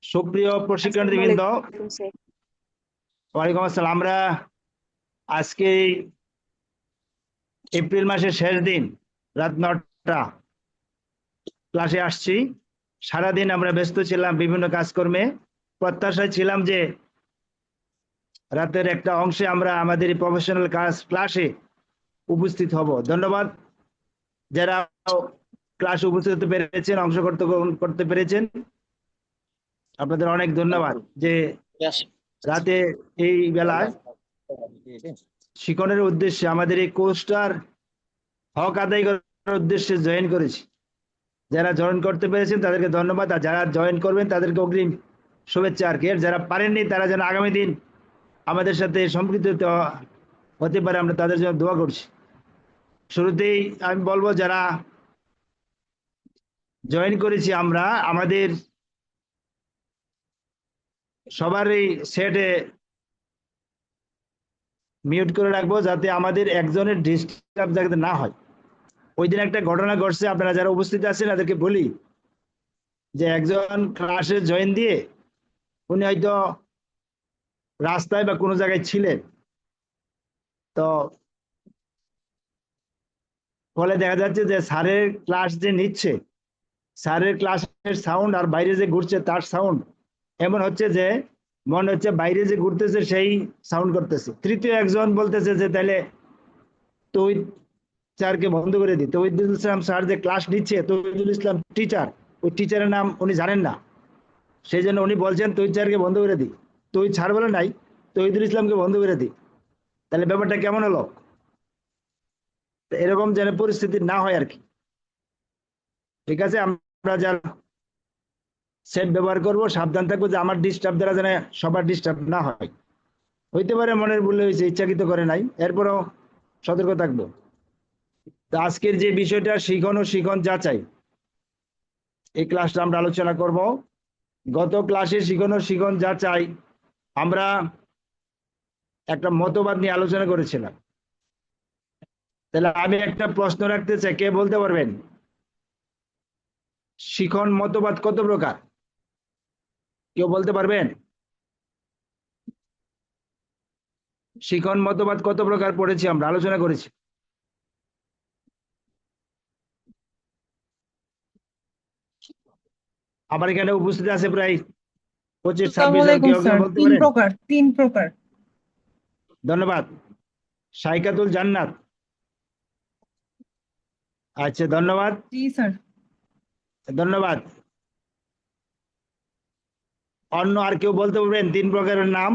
সুপ্রিয় প্রশিক্ষণার্থীবৃন্দ, ওয়ালাইকুম আসসালাম। আমরা আজকে এপ্রিল মাসের শেষ দিন রাত 9টা ক্লাসে আসছি। সারাদিন আমরা ব্যস্ত ছিলাম বিভিন্ন কাজকর্মে। প্রত্যাশায় ছিলাম যে রাতের একটা অংশে আমরা আমাদের প্রফেশনাল ক্লাসে উপস্থিত হব। ধন্যবাদ যারা ক্লাসে উপস্থিত হতে পেরেছেন, অংশগ্রহণ করতে পেরেছেন, আপনাদের অনেক ধন্যবাদ যে রাতে এই বেলায় শিক্ষণের উদ্দেশ্যে আমাদের এই কোর্সটার হক আদায় করার উদ্দেশ্যে জয়েন করেছি। যারা জয়েন করতে পেরেছেন তাদেরকে ধন্যবাদ, আর যারা জয়েন করবেন তাদেরকে অগ্রিম শুভেচ্ছা। আর কি যারা পারেননি তারা যেন আগামী দিন আমাদের সাথে সম্পৃক্ত হতে পারে, আমরা তাদের জন্য দোয়া করছি। শুরুতেই আমি বলবো যারা জয়েন করেছি আমরা আমাদের সবারই সেটে মিউট করে রাখবো যাতে আমাদের একজনের ডিস্টার্ব যাতে না হয়। ওই দিন একটা ঘটনা ঘটছে, আপনারা যারা উপস্থিত আছেন তাদেরকে বলি যে একজন ক্লাসে জয়েন দিয়ে উনি হয়তো রাস্তায় বা কোনো জায়গায় ছিলেন, তো ফলে দেখা যাচ্ছে যে স্যারের ক্লাস যে নিচ্ছে, স্যারের ক্লাসের সাউন্ড আর বাইরে যে ঘুরছে তার সাউন্ড এমন হচ্ছে যে মনে হচ্ছে বাইরে যে ঘুরতেছে সেই সাউন্ড করতেছে। তৃতীয় একজন বলতেছে যে তাহলে তুই স্যারকে বন্ধ করে দিই। তৌহিদুল ইসলাম স্যার যে ক্লাস নিচ্ছে, তৌহিদুল ইসলাম টিচার, ওই টিচারের নাম উনি জানেন না, সেই জন্য উনি বলছেন তৌহিদ স্যারকে বন্ধ করে দিই। তৌহিদ স্যার বলে নাই, তৌহিদুল ইসলামকে বন্ধ করে দিই। তাহলে ব্যাপারটা কেমন হলো? এরকম যেন পরিস্থিতি না হয় আর কি। ঠিক আছে, আমরা যারা সেট ব্যবহার করবো সাবধান থাকবো যে আমার ডিস্টার্ব দ্বারা যেন সবার ডিস্টার্ব না হয়। হইতে পারে মনের ভুলে হয়েছে, ইচ্ছাকৃত করে নাই, এরপরও সতর্ক থাকবো। তো আজকের যে বিষয়টা শিখন ও শিখন যাচাই, এই ক্লাসটা আমরা আলোচনা করব। গত ক্লাসে শিখন ও শিখন যাচাই আমরা একটা মতবাদ নিয়ে আলোচনা করেছিলাম। তাহলে আমি একটা প্রশ্ন রাখতে চাই, কে বলতে পারবেন শিখন মতবাদ কত প্রকার? কেউ বলতে পারবেন শিখন মতবাদ কত প্রকার পড়েছি, আমরা আলোচনা করেছি? আমার এখানে উপস্থিত আছে প্রায় 25-26 জন। কেউ কেউ বলতে পারেন? তিন প্রকার। ধন্যবাদ। শাইকাতুল জান্নাত, আচ্ছা ধন্যবাদ। জি স্যার। ধন্যবাদ। অন্য আর কেউ বলতে পারবেন 3 প্রকারের নাম?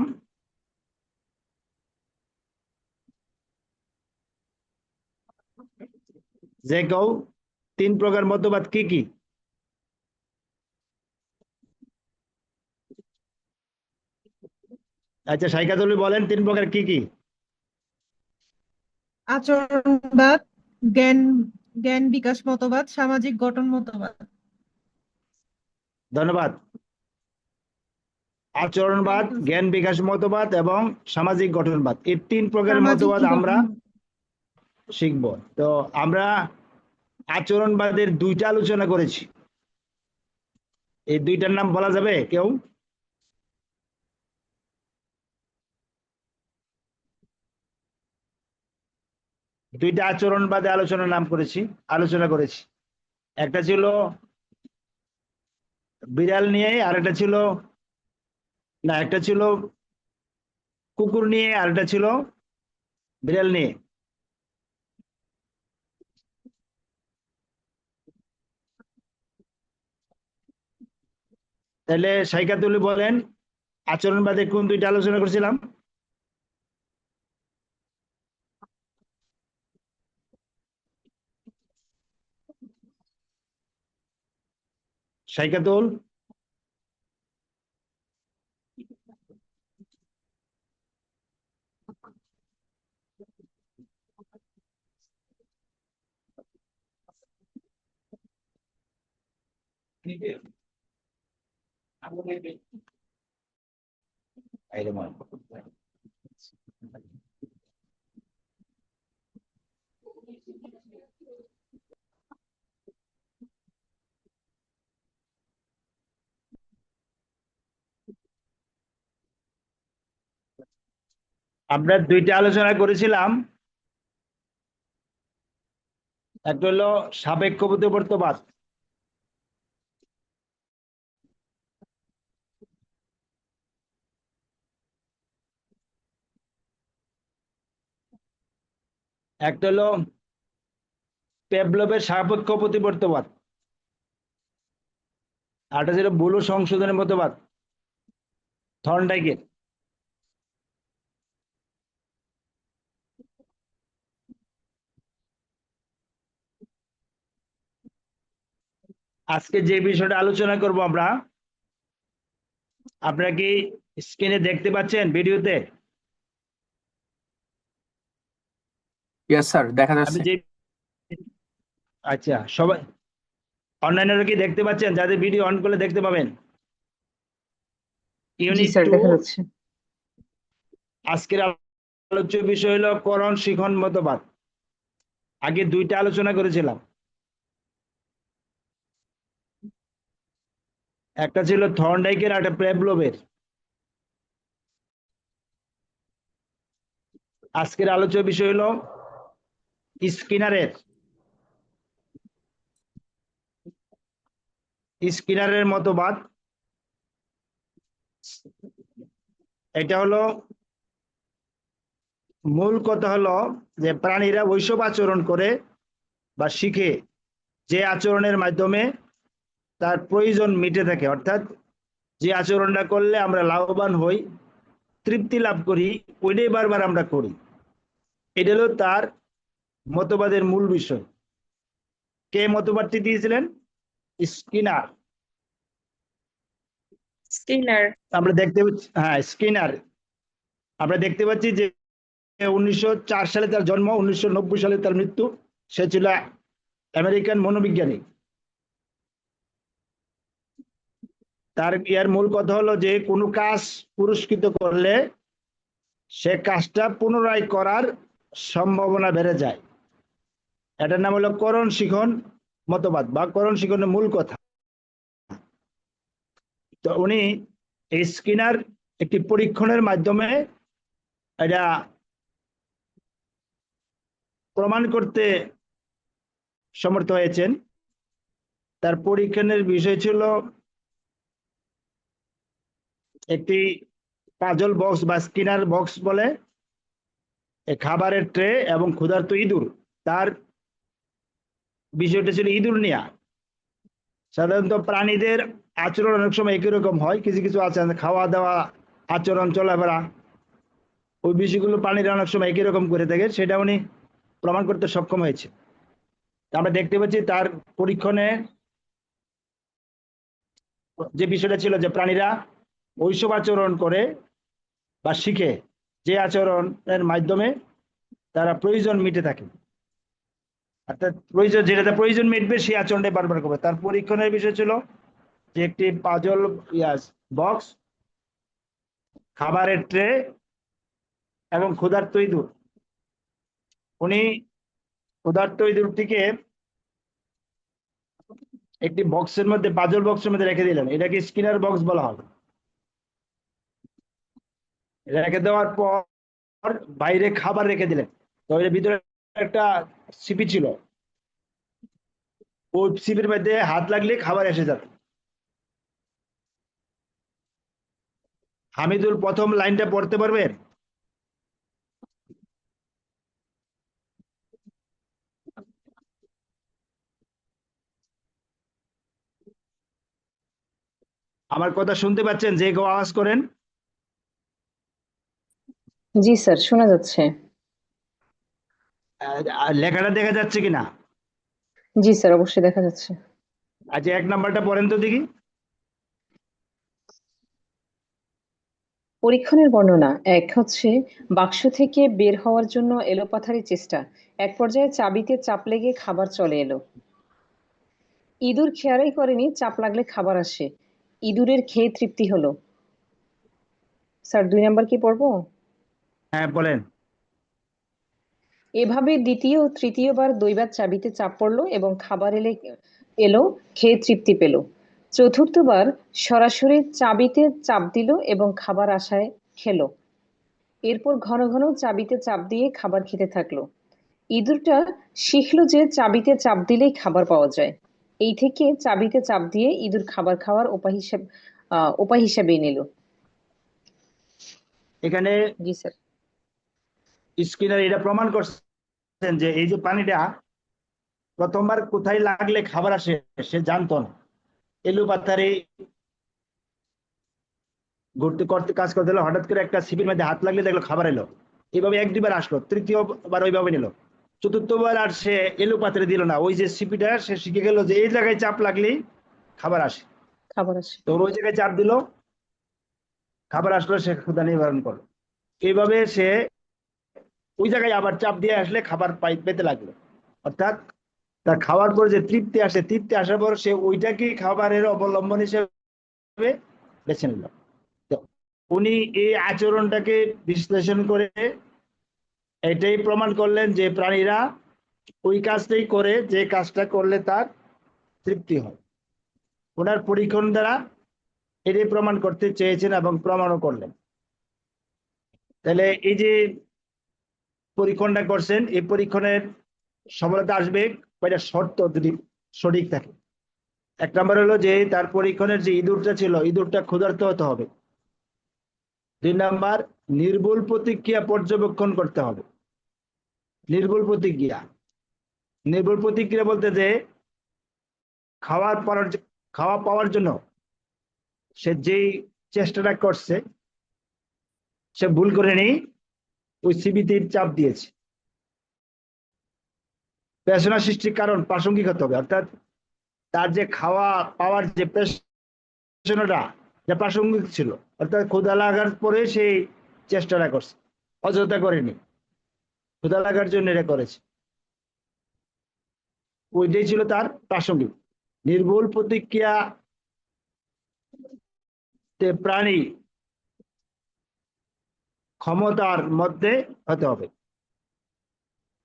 যে কেউ 3 প্রকার মতবাদ কি কি? আচ্ছা শাইকাতুল বলেন 3 প্রকার কি কি? আচরণবাদ, জ্ঞান জ্ঞান বিকাশ মতবাদ, সামাজিক গঠন মতবাদ। ধন্যবাদ। আচরণবাদ, থ্যাংক ইউ স্যার। জ্ঞান বিকাশ মতবাদ এবং সামাজিক গঠনবাদ, এই 3 প্রকারের সামাজিক মতবাদ আমরা গঠন। শিখব। তো আমরা আচরণবাদের 2টা আলোচনা করেছি, এই 2টার নাম বলা যাবে কেউ? দুইটা আচরণবাদে আলোচনা করেছি। একটা ছিল বিড়াল নিয়ে, আর একটা ছিল না, একটা ছিল কুকুর নিয়ে, আর একটা ছিল বিড়াল নিয়ে। তাহলে সাইকাতুলি বলেন আচরণবাদে কোন 2টা আলোচনা করেছিলাম? সাইকাতুল, আমরা দুইটা আলোচনা করেছিলাম, একটা হলো সাপেক্ষ প্রতিবর্তবাদ, একটা হলো পেভলভের সাপেক্ষ প্রতিবর্তবাদ, আর একটা ছিল বুলু সংশোধনের মতবাদ থর্নডাইকের। আজকে যে বিষয়টা আলোচনা করব আমরা, আপনারা কি স্ক্রিনে দেখতে পাচ্ছেন ভিডিওতে? ইয়েস স্যার, দেখা আমি যাচ্ছে। যে আচ্ছা, সবাই অনলাইনে কি দেখতে পাচ্ছেন? যাদের ভিডিও অন করলে দেখতে পাবেন। জি ইউনিট স্যার, 2, দেখা যাচ্ছে। আজকের আলোচ্য বিষয় হলো করণ শিখন মতবাদ। আগে দুইটা আলোচনা করেছিলাম, একটা ছিল থর্নডাইকের আর একটা পেভলভের। আজকের আলোচ্য বিষয় হলো স্কিনারের স্কিনারের মতবাদ। এটা হলো মূল কথা হলো যে প্রাণীরা ওইসব আচরণ করে বা শিখে যে আচরণের মাধ্যমে তার প্রয়োজন মিটে থাকে, অর্থাৎ যে আচরণটা করলে আমরা লাভবান হই, তৃপ্তি লাভ করি, ওইটাই বারবার আমরা করি। এটা হলো তার মতবাদের মূল বিষয়। কে মতবাদটি দিয়েছিলেন? স্কিনার। স্কিনার। আমরা দেখতে পাচ্ছি, হ্যাঁ স্কিনার। আমরা দেখতে পাচ্ছি যে 1904 সালে তার জন্ম, 1990 সালে তার মৃত্যু। সে ছিল আমেরিকান মনোবিজ্ঞানী। তার ইয়ার মূল কথা হলো যে কোনো কাজ পুরস্কৃত করলে সে কাজটা পুনরায় করার সম্ভাবনা বেড়ে যায়। এটার নাম হলো করণ শিখন মতবাদ বা করণ শিখনের মূল কথা। তো উনি এই স্কিনার একটি পরীক্ষণের মাধ্যমে এটা প্রমাণ করতে সমর্থ হয়েছেন। তার পরীক্ষণের বিষয় ছিল একটি পাজল বক্স বা স্কিনার বক্স বলে, খাবারের ট্রে এবং ক্ষুধার্ত ইঁদুর। তার বিষয়টা ছিল ইঁদুর নিয়ে। সাধারণত প্রাণীদের আচরণ অনেক সময় একই রকম হয়, কিছু কিছু আছে খাওয়া দাওয়া, আচরণ, চলাফেরা, ওই বিষয়গুলো প্রাণীরা অনেক সময় একই রকম করে থাকে, সেটা উনি প্রমাণ করতে সক্ষম হয়েছে। আমরা দেখতে পাচ্ছি তার পরীক্ষণে যে বিষয়টা ছিল যে প্রাণীরা ওইসব আচরণ করে বা শিখে যে আচরণের মাধ্যমে তারা প্রয়োজন মিটে থাকে, অর্থাৎ প্রয়োজন, যেটাতে প্রয়োজন মিটবে সেই আচরণটাই বারবার করবে। তার পরীক্ষণের বিষয় ছিল যে একটি পাজল বক্স, খাবারের ট্রে এবং ক্ষুধার্ত ইঁদুর। উনি ক্ষুধার্ত ইঁদুরটিকে একটি বক্সের মধ্যে, পাজল বক্সের মধ্যে রেখে দিলেন। এটাকে স্কিনার বক্স বলা হয়। রেখে দেওয়ার পর বাইরে খাবার রেখে দিলেন। তো এর ভিতরে একটা ছিপি ছিল, ওই ছিপির মধ্যে হাত লাগলে খাবার এসে যেত। হামিদুল, প্রথম লাইনটা পড়তে পারবেন? আমার কথা শুনতে পাচ্ছেন? যে কেউ আওয়াজ করেন। জি স্যার, শোনা যাচ্ছে। আর লেখাটা দেখা যাচ্ছে কিনা? জি স্যার, অবশ্যই দেখা যাচ্ছে। আচ্ছা, 1 নাম্বারটা পড়েন তো দেখি। পরীক্ষণের বর্ণনা 1 হচ্ছে বাক্স থেকে বের হওয়ার জন্য এলোপাথারি চেষ্টা, এক পর্যায়ে চাবিতে চাপ লেগে খাবার চলে এলো। ইঁদুর খেয়ালই করেনি চাপ লাগলে খাবার আসে, ইঁদুরের খেয়ে তৃপ্তি হলো। স্যার 2 নাম্বার কি পড়বো? হ্যাঁ বলেন। এভাবে দ্বিতীয় ও তৃতীয়বার দৈবাত চাবিতে চাপ পড়লো এবং খাবার এলো, খেয়ে তৃপ্তি পেল। চতুর্থবার সরাসরি চাবিতে চাপ দিল এবং খাবার আশায় খেলো। এরপর ঘন ঘন চাবিতে চাপ দিয়ে খাবার খেতে থাকলো। ইঁদুরটা শিখলো যে চাবিতে চাপ দিলেই খাবার পাওয়া যায়। এই থেকে চাবিতে চাপ দিয়ে ইঁদুর খাবার খাওয়ার উপায় হিসাবে নিল। এখানে জি স্যার। স্কিনার এটা প্রমাণ করছেন যে এই যে পানিটা প্রথমবার কোথায় লাগলে খাবার আসে সে জানতো না। এলোপাথারি ঘুরতে করতে কাজ করতে হলো, হঠাৎ করে একটা ছিপির মধ্যে হাত লাগলে দেখলো খাবার এলো। এইভাবে এক দুবার আসলো, তৃতীয়বার ওইভাবে নিল, চতুর্থবার আর সে এলোপাথারি দিল না। ওই যে ছিপিটা সে শিখে গেল যে এই জায়গায় চাপ লাগলেই খাবার আসে। খাবার আসে। তো ওই জায়গায় চাপ দিল, খাবার আসলো, সে ক্ষুধা নিবারণ করলো। এইভাবে সে ওই জায়গায় আবার চাপ দিয়ে আসলে খাবার পেতে লাগলো। অর্থাৎ তার খাওয়ার পর যে তৃপ্তি আসে, তৃপ্তি আসার পর সে ওইটাকে খাবারের অবলম্বন হিসেবে বেছে নিল। তো উনি এই আচরণটাকে বিশ্লেষণ করে এটাই প্রমাণ করলেন যে প্রাণীরা ওই কাজটাই করে যে কাজটা করলে তার তৃপ্তি হয়। ওনার পরীক্ষণ দ্বারা এটাই প্রমাণ করতে চেয়েছেন এবং প্রমাণও করলেন। তাহলে এই যে পরীক্ষণটা করছেন, এই পরীক্ষণের সফলতা আসবে কয়টা শর্ত যদি সঠিক থাকে। এক নম্বর হলো যে তার পরীক্ষণের যে ইঁদুরটা ছিল, ইঁদুরটা ক্ষুধার্ত হতে হবে। দুই নাম্বার, নির্ভুল প্রতিক্রিয়া পর্যবেক্ষণ করতে হবে। নির্ভুল প্রতিক্রিয়া, নির্ভুল প্রতিক্রিয়া বলতে যে খাওয়া পাওয়ার জন্য সে যেই চেষ্টাটা করছে সে ভুল করে নেই, ওই সিবিটির চাপ দিয়েছে। পেশনা সৃষ্টির কারণ প্রাসঙ্গিক হতে হবে, অর্থাৎ তার যে খাওয়া পাওয়ার যে পেশনাটা যা প্রাসঙ্গিক ছিল, অর্থাৎ ক্ষুধা লাগার পরে সেই চেষ্টাটা করছে, অযথা করেনি, ক্ষুধা লাগার জন্য এটা করেছে। ওইটাই ছিল তার প্রাসঙ্গিক। নির্ভুল প্রতিক্রিয়া প্রাণী ক্ষমতার মধ্যে হতে হবে।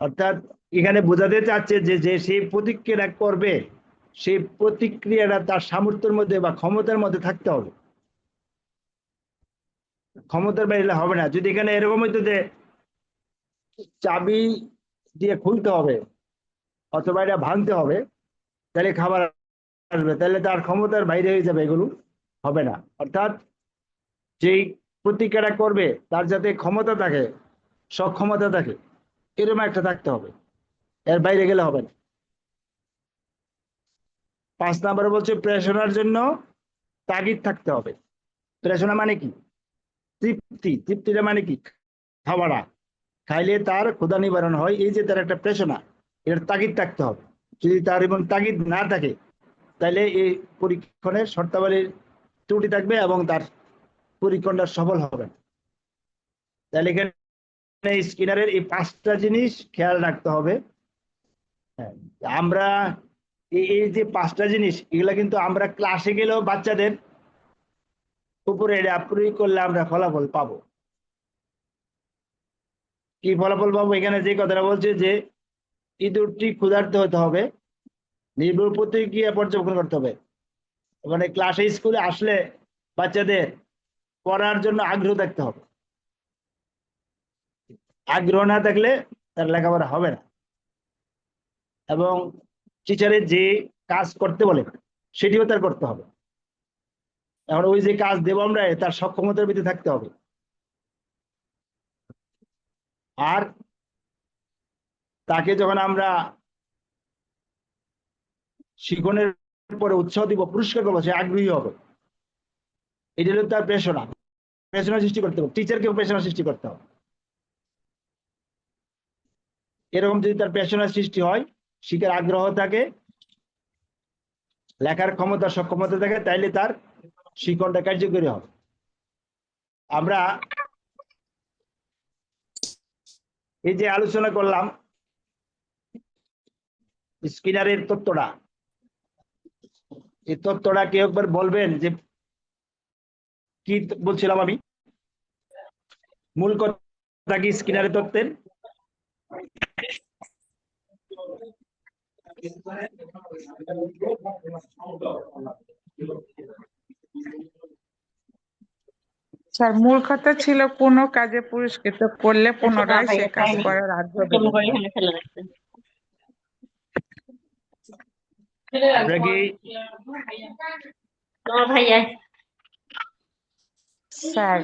অর্থাৎ এখানে বোঝাতে চাচ্ছে যে যে সেই প্রতিক্রিয়া করবে সেই প্রতিক্রিয়াটা তার সামর্থ্যের মধ্যে বা ক্ষমতার মধ্যে থাকতে হবে। ক্ষমতার বাইরে হবে না। যদি এখানে এরকম হইতো যে চাবি দিয়ে খুলতে হবে অথবা এটা ভাঙতে হবে তাহলে খাবার আসবে, তাহলে তার ক্ষমতার বাইরে হয়ে যাবে, এগুলো হবে না। অর্থাৎ যেই প্রতিক্রিয়াটা করবে তার যাতে ক্ষমতা থাকে, সক্ষমতা থাকে, এরকম একটা থাকতে হবে, এর বাইরে গেলে হবে না। 5 নম্বরে বলছে প্রেষণার জন্য তাগিদ থাকতে হবে। প্রেষণা মানে কি? তৃপ্তি। তৃপ্তিটা মানে কি? খাওয়াটা খাইলে তার ক্ষুধা নিবারণ হয়, এই যে তার একটা প্রেষণা, এর তাগিদ থাকতে হবে। যদি তার এবং তাগিদ না থাকে তাহলে এই পরীক্ষণের শর্তাবলীর ত্রুটি থাকবে এবং তার পরীক্ষণটা সফল হবে না। তাহলে এখানে স্কিনারের এই 5টা জিনিস খেয়াল রাখতে হবে। হ্যাঁ, আমরা এই যে 5টা জিনিস, এগুলা কিন্তু আমরা ক্লাসে গেলেও বাচ্চাদের উপরে এটা প্রয়োগ করলে আমরা ফলাফল পাবো। কি ফলাফল পাবো? এখানে যে কথাটা বলছে যে ইঁদুরটি ক্ষুধার্ত হতে হবে, নির্ভুল প্রতিক্রিয়া পর্যবেক্ষণ করতে হবে। মানে ক্লাসে স্কুলে আসলে বাচ্চাদের পড়ার জন্য আগ্রহ থাকতে হবে। আগ্রহ না থাকলে তার লেখাপড়া হবে না। এবং টিচারের যে কাজ করতে বলে সেটিও তার করতে হবে। এখন ওই যে কাজ দেবো আমরা তার সক্ষমতার ভিতরে থাকতে হবে। আর তাকে যখন আমরা শিখনের পরে উৎসাহ দিব, পুরস্কার করবো, সে আগ্রহী হবে। এটা হলো তার প্রেরণা। প্রেরণা সৃষ্টি করতে হবে, টিচারকে প্রেরণা সৃষ্টি করতে হবে। এরকম যদি তার প্রেরণা সৃষ্টি হয়, শিখার আগ্রহ থাকে, লেখার ক্ষমতা সক্ষমতা থাকে, তাইলে তার শিক্ষণটা কার্যকরী হবে। আমরা এই যে আলোচনা করলাম স্কিনারের তত্ত্বটা, এই তত্ত্বটা কেউ একবার বলবেন যে কি বলছিলাম আমি? মূল কথা কি স্কিনারের তত্ত্বের? স্যার মূল কথা ছিল কোনো কাজে পুরস্কৃত করলে আচ্ছা না পুনরায় সে ভাইয়া কাজ তাই নাকি করার আগ্রহ কেমন বেড়ে করে যায়। এখানে ফেলে রাখছেন আপনারা কি তোমার ভাইয়া স্যার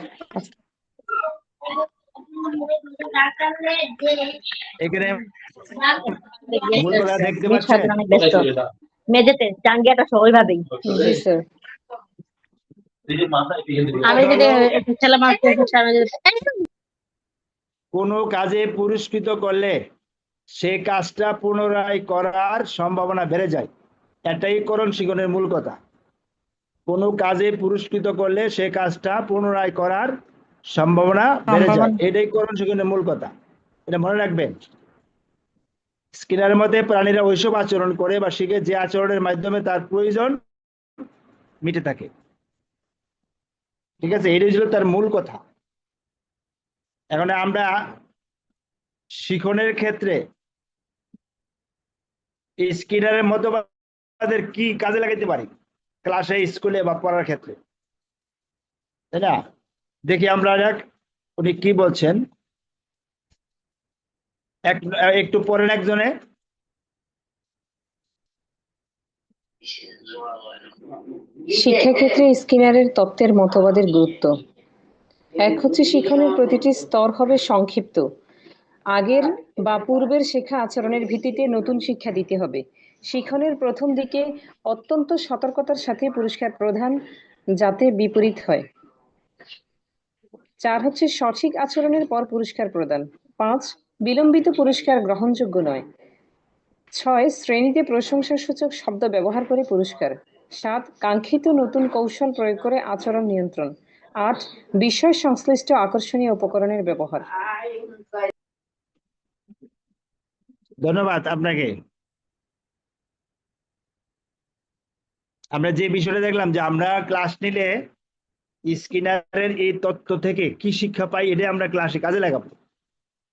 এখানে মূল কথা দেখতে মিস পাচ্ছেন? অনেক ব্যস্ত মেঝেতে টাঙ্গিয়াটা ওইভাবেই জি স্যার। আমি কথা যদি হলো, ছেলে মারতে আমি যদি কোনো কাজে পুরস্কৃত করলে সে কাজটা পুনরায় করার সম্ভাবনা বেড়ে যায়। এটাই করণ শিখনের মূল কথা। কোনো কাজে পুরস্কৃত করলে সে কাজটা পুনরায় করার সম্ভাবনা বেড়ে যায়, এটাই করণ শিখনের মূল কথা। এটা মনে রাখবেন। স্কিনারের মতে প্রাণীরা ওইসব আচরণ করে বা শিখে যে আচরণের মাধ্যমে তার প্রয়োজন মিটে থাকে। ঠিক আছে, এটাই ছিল তার মূল কথা। এখন আমরা শিখনের ক্ষেত্রে এই স্কিনারের মতবাদের কি কাজে লাগাইতে পারি ক্লাসে, স্কুলে বা পড়ার ক্ষেত্রে, তাই না? দেখি আমরা উনি কি বলছেন, একটু পড়েন একজনে। শিক্ষাক্ষেত্রে স্কিনারের তত্ত্বের মতবাদের গুরুত্ব। এক হচ্ছে শিখনের প্রতিটি স্তর হবে সংক্ষিপ্ত। আগের বা পূর্বের শেখা আচরণের ভিত্তিতে নতুন শিক্ষা দিতে হবে। শিখনের প্রথম দিকে অত্যন্ত সতর্কতার সাথে পুরস্কার প্রদান যাতে বিপরীত হয়। 4 হচ্ছে সঠিক আচরণের পর পুরস্কার প্রদান। 5 বিলম্বিত পুরস্কার গ্রহণযোগ্য নয়। 6 শ্রেণীতে প্রশংসাসূচক শব্দ ব্যবহার করে পুরস্কার। 7 কাঙ্ক্ষিত নতুন কৌশল প্রয়োগ করে আচরণ নিয়ন্ত্রণ। 8 বিষয় সংশ্লিষ্ট আকর্ষণীয় উপকরণের ব্যবহার। ধন্যবাদ আপনাকে। আমরা যে বিষয়টা দেখলাম যে আমরা ক্লাস নিলে স্কিনারের এই তত্ত্ব থেকে কি শিক্ষা পাই, এটা আমরা ক্লাসে কাজে লাগাবো।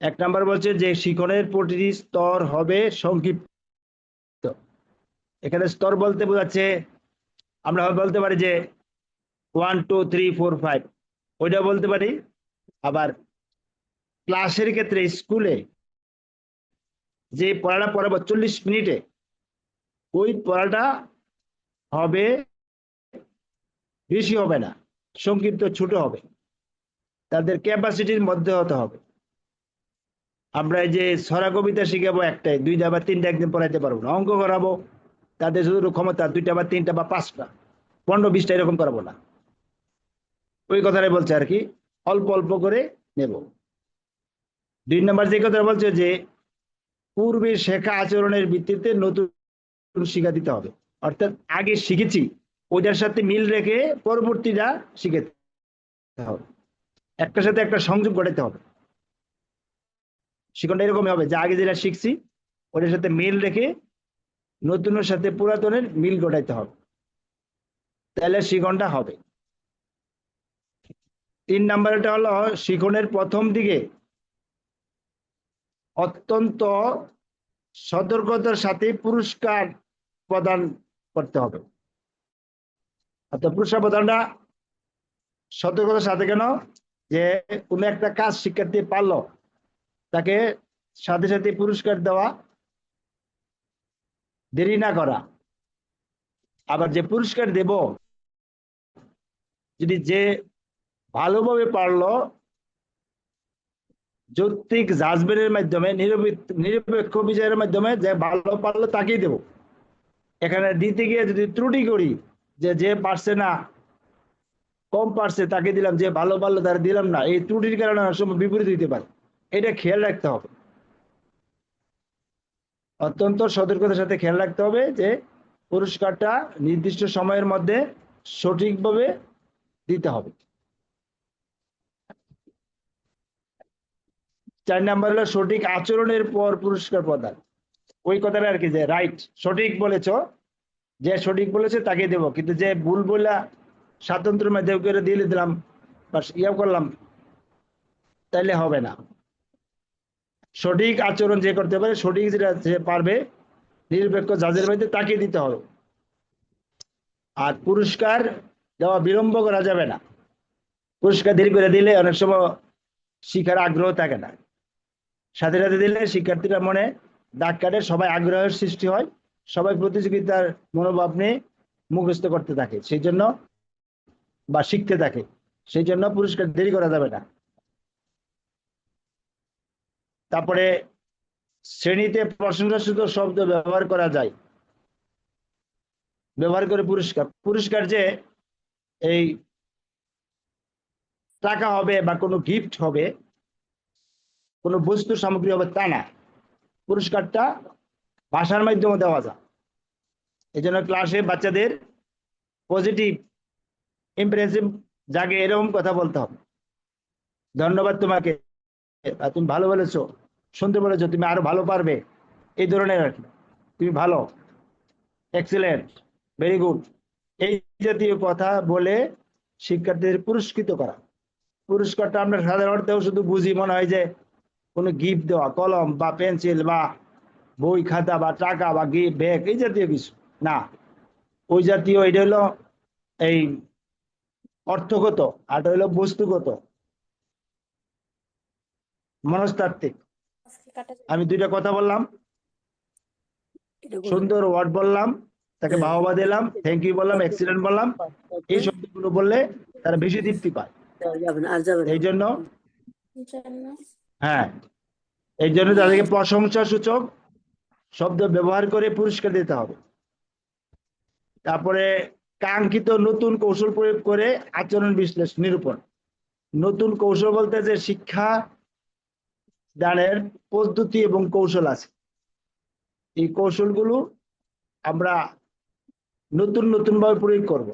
1 নাম্বার বলছে যে শিখনের প্রতিটি স্তর হবে সংক্ষিপ্ত। এখানে স্তর বলতে বোঝাচ্ছে, আমরা বলতে পারি যে 1 2 3 4 5, ওইটা বলতে পারি। আবার ক্লাসের ক্ষেত্রে স্কুলে যে পড়াটা পড়াবো 40 মিনিটে, ওই পড়াটা হবে বেশি হবে না, সংক্ষিপ্ত ছোট হবে, তাদের ক্যাপাসিটির মধ্যে হতে হবে। আমরা এই যে ছড়া কবিতা শিখাবো একটাই 2টা বা 3টা একদিন পড়াইতে পারবো না। অঙ্ক করাবো, তাদের শুধু ক্ষমতা 2টা বা 3টা বা 5টা 15 20টা এরকম করাবো না। ওই কথাটাই বলছে আর কি, অল্প অল্প করে নেব। 2 নাম্বার যে কথা বলছে যে পূর্বে শেখা আচরণের ভিত্তিতে নতুন শিক্ষা দিতে হবে। অর্থাৎ আগে শিখেছি ওইটার সাথে মিল রেখে পরবর্তীটা শিখতে হবে, একটার সাথে একটা সংযোগ ঘটাতে হবে। শিখনটা এরকমই হবে যে আগে যেটা শিখছি ওটার সাথে মিল রেখে নতুনের সাথে পুরাতনের মিল ঘটাইতে হবে, তাহলে শিখনটা হবে। 3 নাম্বারটা হলো শিখনের প্রথম দিকে অত্যন্ত সতর্কতার সাথে পুরস্কার প্রদান করতে হবে। অর্থাৎ পুরস্কার প্রদানটা সতর্কতার সাথে, কেন? যে কোনো একটা কাজ শিক্ষার্থী পারলো, তাকে সাথে সাথে পুরস্কার দেওয়া, দেরি না করা। আবার যে পুরস্কার দেব, যদি যে ভালোভাবে পারলো যৌক্তিক জাজমেন্টের মাধ্যমে, নিরপেক্ষ বিচারের মাধ্যমে যে ভালো পারলো তাকেই দেব। এখানে দিতে গিয়ে যদি ত্রুটি করি, যে যে পারছে না, কম পারছে তাকে দিলাম, যে ভালো পারলো তারা দিলাম না, এই ত্রুটির কারণে অনেক সময় বিপরীত হইতে পারে। এটা খেয়াল রাখতে হবে, অত্যন্ত সতর্কতার সাথে খেয়াল রাখতে হবে যে পুরস্কারটা নির্দিষ্ট সময়ের মধ্যে সঠিকভাবে দিতে হবে। 4 নাম্বার হলো সঠিক আচরণের পর পুরস্কার প্রদান। ওই কথাটা আর কি, যে রাইট, সঠিক বলেছ, যে সঠিক বলেছে তাকে দেব, কিন্তু যে ভুল বলা স্বাতন্ত্র্য মাধ্যমে করে দিয়ে দিলাম বা ইয়া করলাম, তাইলে হবে না। সঠিক আচরণ যে করতে পারে, সঠিক যেটা যে পারবে, নিরপেক্ষ জাজের মধ্যে তাকে দিতে হবে। আর পুরস্কার দেওয়া বিলম্ব করা যাবে না। পুরস্কার দেরি করে দিলে অনেক সময় শিক্ষার আগ্রহ থাকে না, সাথে সাথে দিলে শিক্ষার্থীরা মনে দাগ কাটে, সবাই আগ্রহের সৃষ্টি হয়, সবাই প্রতিযোগিতার মনোভাব নিয়ে মুখস্থ করতে থাকে, সেই জন্য বা শিখতে থাকে, সেই জন্য পুরস্কার দেরি করা যাবে না। তারপরে শ্রেণীতে প্রশংসাসূচক শব্দ ব্যবহার করা যায়, ব্যবহার করে পুরস্কার, পুরস্কার যে এই টাকা হবে বা কোনো গিফট হবে, কোনো বস্তু সামগ্রী হবে তা না, পুরস্কারটা ভাষার মাধ্যমে দেওয়া যায়। এই জন্য ক্লাসে বাচ্চাদের পজিটিভ ইমপ্রেসিভ জাগে এরকম কথা বলতে হবে। ধন্যবাদ তোমাকে, তুমি ভালো বলেছো, শুনতে বলেছো, তুমি আরো ভালো পারবে, এই ধরনের আর কি, তুমি ভালো, এক্সিলেন্ট, ভেরি গুড, এই জাতীয় কথা বলে শিক্ষার্থীদের পুরস্কৃত করা। পুরস্কারটা আমরা সাধারণত শুধু বুঝি মনে হয় যে কোনো গিফট দেওয়া, কলম বা পেন্সিল বা বই খাতা বা টাকা বা গিফট ব্যাগ এই জাতীয় কিছু না, ওই জাতীয়, এটা হলো এই অর্থগত, আর এটা হলো বস্তুগত, মনস্তাত্ত্বিক। আমি দুইটা কথা বললাম, সুন্দর ওয়ার্ড বললাম, তাকে বাহবা দিলাম, থ্যাংক ইউ বললাম, এক্সিলেন্ট বললাম, এই শব্দগুলো বললে তারা বেশি তৃপ্তি পায়। এই জন্য হ্যাঁ, এই জন্য তাদেরকে প্রশংসা সূচক শব্দ ব্যবহার করে পুরস্কার দিতে হবে। তারপরে কাঙ্ক্ষিত নতুন কৌশল প্রয়োগ করে আচরণ বিশ্লেষণ নিরূপণ। নতুন কৌশল বলতে যে শিক্ষা দানের পদ্ধতি এবং কৌশল আছে, এই কৌশলগুলো আমরা নতুন নতুন ভাবে প্রয়োগ করব।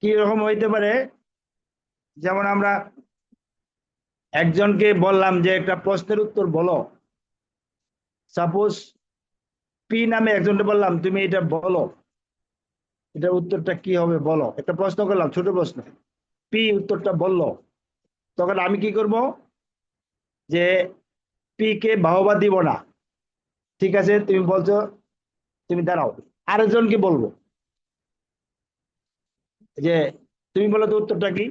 কি রকম হইতে পারে, যেমন আমরা একজনকে বললাম যে একটা প্রশ্নের উত্তর বলো, সাপোজ পি নামে একজনকে বললাম তুমি এটা বলো, এটার উত্তরটা কি হবে বলো, একটা প্রশ্ন করলাম, ছোট প্রশ্ন, পি উত্তরটা বললো, তখন আমি কি করব, যে পি কে বাহবা দিব না, ঠিক আছে তুমি বলছো, তুমি দাঁড়াও, আরেকজনকে বলবো যে তুমি বলো তো উত্তরটা কি,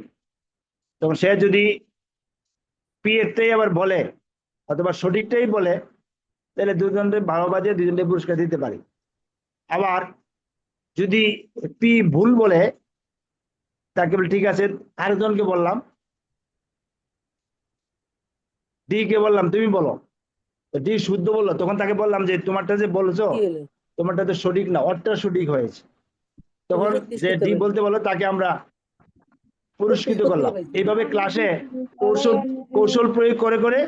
তখন সে যদি পি এরটাই আবার বলে অথবা সঠিকটাই বলে, তাহলে দুজনকে বাহবা দিয়ে দুজনকে পুরস্কার দিতে পারি। আবার যদি পি ভুল বলে, তাকে বলে ঠিক আছে, আরেকজনকে বললাম, ডি কে বললাম তুমি বলো, ডি শুদ্ধ বললো, তখন তাকে বললাম যে তোমারটা যে বলেছো তোমারটা তো সঠিক না, ওরটা সঠিক হয়েছে, তখন যে ডি বলতে বললো তাকে আমরা পুরস্কৃত করলাম। এইভাবে ক্লাসে কৌশল কৌশল প্রয়োগ করে করে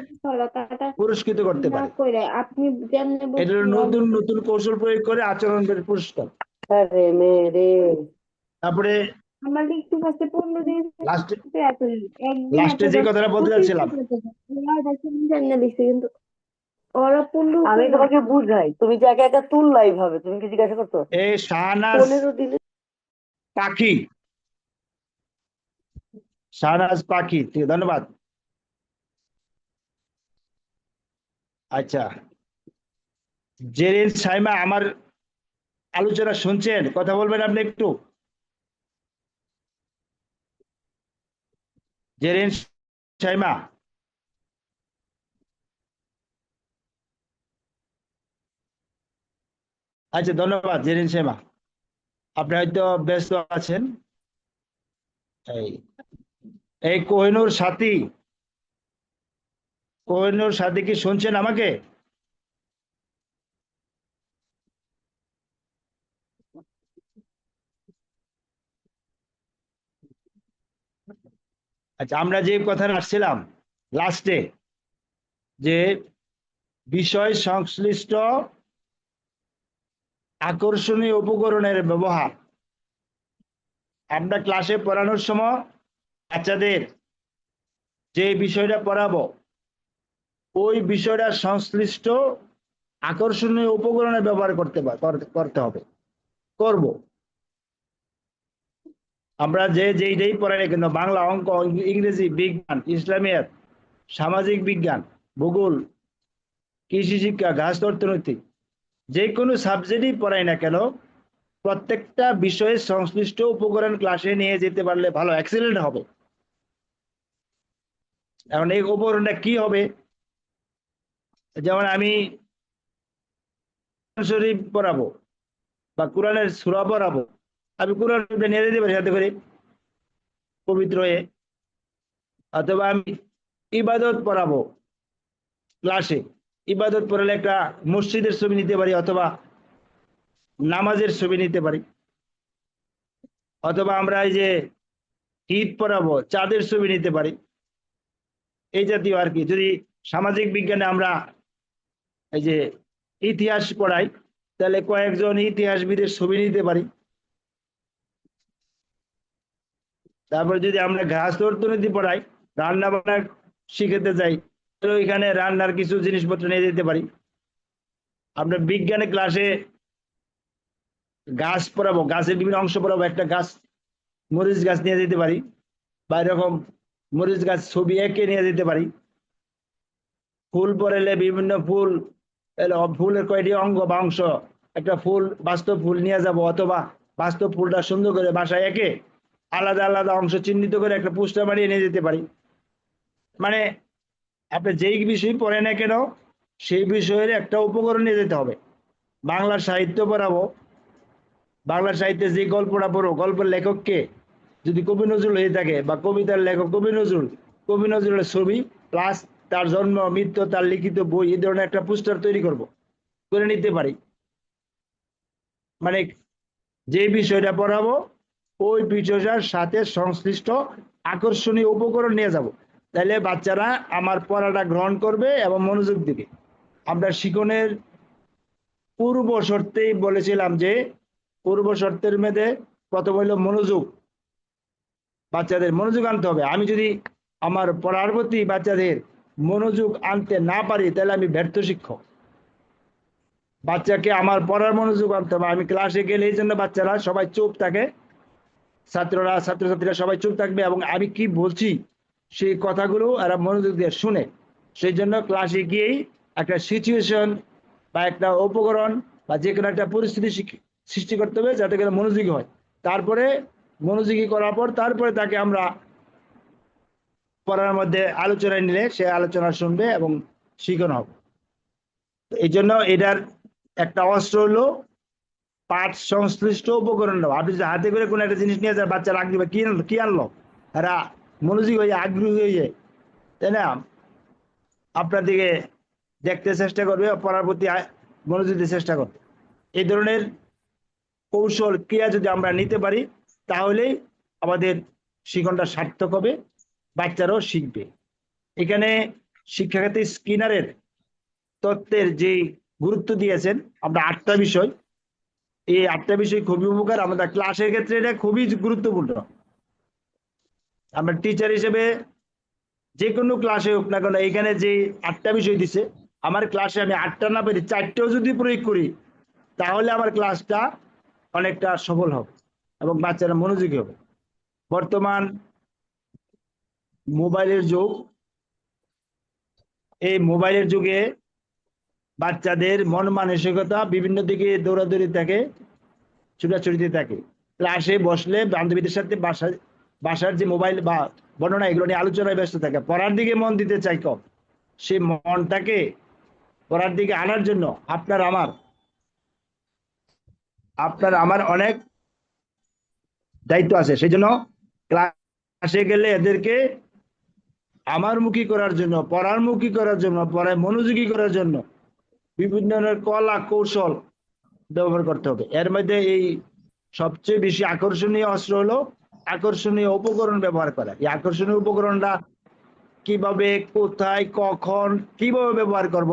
পুরস্কৃত করতে পারে। এটা হলো নতুন নতুন কৌশল প্রয়োগ করে আচরণের পুরস্কার। তারপরে লাস্টে যে কথাটা বলতে চাচ্ছিলাম, আমি তোমাকে বুঝাই, তুমি যে একা একা তুললাই ভাবে, তুমি কি জিজ্ঞাসা করছো? এই শাহনাজ 15 দিনে পাখি, শাহনাজ পাখি, ঠিক, ধন্যবাদ। আচ্ছা, জেরিন সাইমা আমার আলোচনা শুনছেন? কথা বলবেন আপনি একটু। জেরিন সাইমা, আচ্ছা ধন্যবাদ জেরিন সাইমা, আপনি হয়তো ব্যস্ত আছেন। এই এই কোহিনুর সাথী, কোহিনুর সাথী কি শুনছেন আমাকে? আচ্ছা, আমরা যে কথাটা আসছিলাম লাস্টে, যে বিষয় সংশ্লিষ্ট আকর্ষণীয় উপকরণের ব্যবহার, আমরা ক্লাসে পড়ানোর সময় বাচ্চাদের যে বিষয়টা পড়াবো ওই বিষয়টা সংশ্লিষ্ট আকর্ষণীয় উপকরণের ব্যবহার করতে হবে, করব। আমরা যেই পড়াই না কেন, বাংলা, অঙ্ক, ইংরেজি, বিজ্ঞান, ইসলামিয়াত, সামাজিক বিজ্ঞান, ভূগোল, কৃষি শিক্ষা, ঘাস অর্থনৈতিক, যে কোনো সাবজেক্টই পড়াই না কেন, প্রত্যেকটা বিষয়ে সংশ্লিষ্ট উপকরণ ক্লাসে নিয়ে যেতে পারলে ভালো, এক্সেলেন্ট হবে। এখন এই উপকরণটা কি হবে, যেমন আমি কোরআন শরীফ পড়াবো বা কোরআনের সূরা পড়াবো, আমি কোরআন শরীফটা নিয়ে যেতে পারি সাথে করে পবিত্র হয়ে, অথবা আমি ইবাদত পড়াবো ক্লাসে, ইবাদত পড়ালে একটা মসজিদের ছবি নিতে পারি, অথবা নামাজের ছবি নিতে পারি, অথবা আমরা এই যে ঈদ পড়াবো চাঁদের ছবি নিতে পারি, এই জাতীয় আর কি। যদি সামাজিক বিজ্ঞানে আমরা এই যে ইতিহাস পড়াই, তাহলে কয়েকজন ইতিহাসবিদের ছবি নিতে পারি। তারপর যদি আমরা ঘাস অর্থনীতি পড়াই, রান্না বান্না শিখাতে যাই, তাহলে ওইখানে রান্নার কিছু জিনিসপত্র নিয়ে যেতে পারি। আমরা বিজ্ঞানের ক্লাসে গাছ পড়াবো, গাছের বিভিন্ন অংশ পড়াবো, একটা গাছ মরিচ গাছ নিয়ে যেতে পারি, বা এরকম মরিচ গাছ ছবি এঁকে নিয়ে যেতে পারি। ফুল পড়ালে বিভিন্ন ফুল, ফুলের কয়টি অঙ্গ বা অংশ, একটা ফুল বাস্তব ফুল নিয়ে যাব, অথবা বাস্তব ফুলটা সুন্দর করে বাসায় এঁকে আলাদা আলাদা অংশ চিহ্নিত করে একটা পোস্টার বানিয়ে নিয়ে যেতে পারি। মানে আপনি যেই বিষয় পড়ে না কেন সেই বিষয়ের একটা উপকরণ নিয়ে যেতে হবে। বাংলা সাহিত্য পড়াবো, বাংলা সাহিত্যে যে গল্পটা পড়ো, গল্পের লেখককে যদি কবি নজরুল হয়ে থাকে, বা কবিতার লেখক কবি নজরুল, কবি নজরুলের ছবি প্লাস তার জন্ম মৃত্যু, তার লিখিত বই, এই ধরনের একটা পোস্টার তৈরি করে নিতে পারি। মানে যে বিষয়টা পড়াবো ওই বিষয়টার সাথে সংশ্লিষ্ট আকর্ষণীয় উপকরণ নিয়ে যাব, তাহলে বাচ্চারা আমার পড়াটা গ্রহণ করবে এবং মনোযোগ দিবে। আমরা শিক্ষণের পূর্ব শর্তেই বলেছিলাম যে পূর্ব শর্তের মধ্যে প্রথম হইল মনোযোগ, বাচ্চাদের মনোযোগ আনতে হবে। আমি যদি আমার পড়ার প্রতি বাচ্চাদের মনোযোগ আনতে না পারি, তাহলে আমি ব্যর্থ শিক্ষক। বাচ্চাকে আমার পড়ার মনোযোগ আনতে হবে। আমি ক্লাসে গেলে এই জন্য বাচ্চারা সবাই চুপ থাকে, ছাত্ররা ছাত্রছাত্রীরা সবাই চুপ থাকবে, এবং আমি কি বলছি সেই কথাগুলো এরা মনোযোগ দিয়ে শুনে। সেই জন্য ক্লাসে গিয়েই একটা সিচুয়েশন বা একটা উপকরণ বা যে কোনো একটা পরিস্থিতি সৃষ্টি করতে হবে, যাতে করে মনোযোগী হয়। তারপরে মনোযোগী করার পর তারপরে তাকে আমরা পড়ার মধ্যে আলোচনায় নিলে সে আলোচনা শুনবে এবং শিখানো হবে। এই জন্য এটার একটা অস্ত্র হলো পাঠ সংশ্লিষ্ট উপকরণ নাও। আপনি যদি হাতে করে কোনো একটা জিনিস নিয়ে যান, বাচ্চা রাগ দিবে, কি আনলো, এরা মনোযোগী হয়ে আগ্রহী হয়ে যায়, তাই না? আপনার দিকে দেখতে চেষ্টা করবে, পড়ার প্রতি মনোযোগ দিতে চেষ্টা করবে। এই ধরনের কৌশল ক্রিয়া যদি আমরা নিতে পারি, তাহলেই আমাদের শিক্ষণটা সার্থক হবে, বাচ্চারাও শিখবে। এখানে শিক্ষাক্ষেত্রে স্কিনারের তত্ত্বের যে গুরুত্ব দিয়েছেন, আমরা 8টা বিষয়, এই 8টা বিষয় খুবই উপকার। আমাদের ক্লাসের ক্ষেত্রে এটা খুবই গুরুত্বপূর্ণ। আমরা টিচার হিসেবে যে কোনো ক্লাসে হোক না কেন, এখানে যে 8টা বিষয় দিছে, আমার ক্লাসে আমি 8টা না পেরে 4টেও যদি প্রয়োগ করি, তাহলে আমার ক্লাসটা অনেকটা সফল হবে এবং বাচ্চারা মনোযোগী হবে। বর্তমান মোবাইলের যুগ, এই মোবাইলের যুগে বাচ্চাদের মন মানসিকতা বিভিন্ন দিকে দৌড়াদৌড়ি থাকে, ছুটাছুটিতে থাকে। ক্লাসে বসলে বান্ধবীদের সাথে বাসার যে মোবাইল বা বর্ণনা এগুলো নিয়ে আলোচনায় ব্যস্ত থাকে, পড়ার দিকে মন দিতে চাই কম। সেই মনটাকে পড়ার দিকে আনার জন্য আপনার আমার অনেক দায়িত্ব আছে। সেই জন্য ক্লাসে গেলে এদেরকে আমার মুখী করার জন্য, পড়ার মুখী করার জন্য, পড়ায় মনোযোগী করার জন্য বিভিন্ন ধরনের কলা কৌশল ব্যবহার করতে হবে। এর মধ্যে এই সবচেয়ে বেশি আকর্ষণীয় অস্ত্র হলো আকর্ষণীয় উপকরণ ব্যবহার করা। এই আকর্ষণীয় উপকরণটা কিভাবে, কোথায়, কখন, কিভাবে ব্যবহার করব,